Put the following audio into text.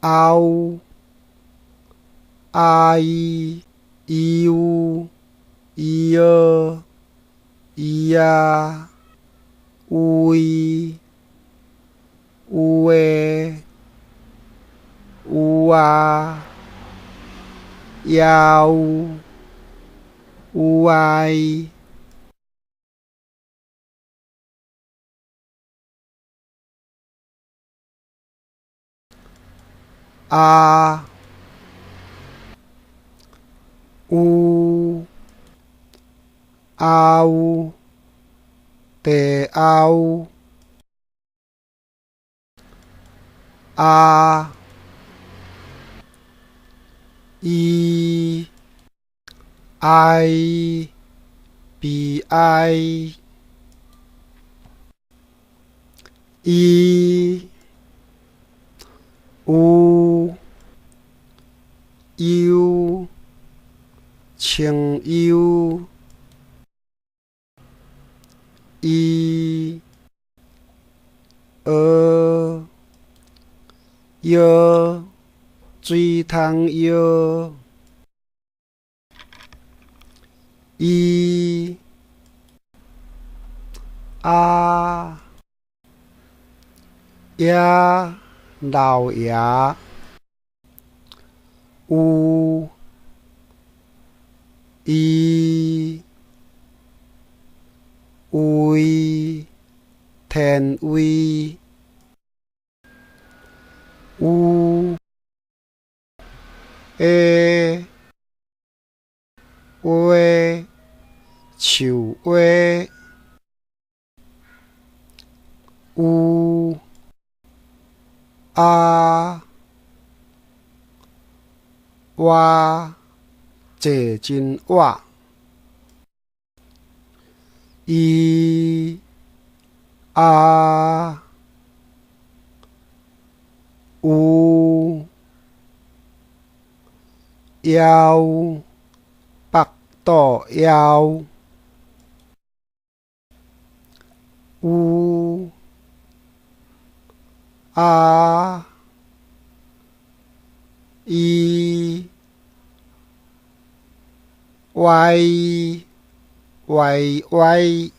ao ai iu ia ia ui ue ua iau uai a u au te au a i ai bi ai i u yêu情yêu y ơ truy thăng ơ y a ya đào ya u y ui thèn ui u ê uê chiu uê u a wa chế chín wa y a u yêu bạc tổ yêu u a y y y y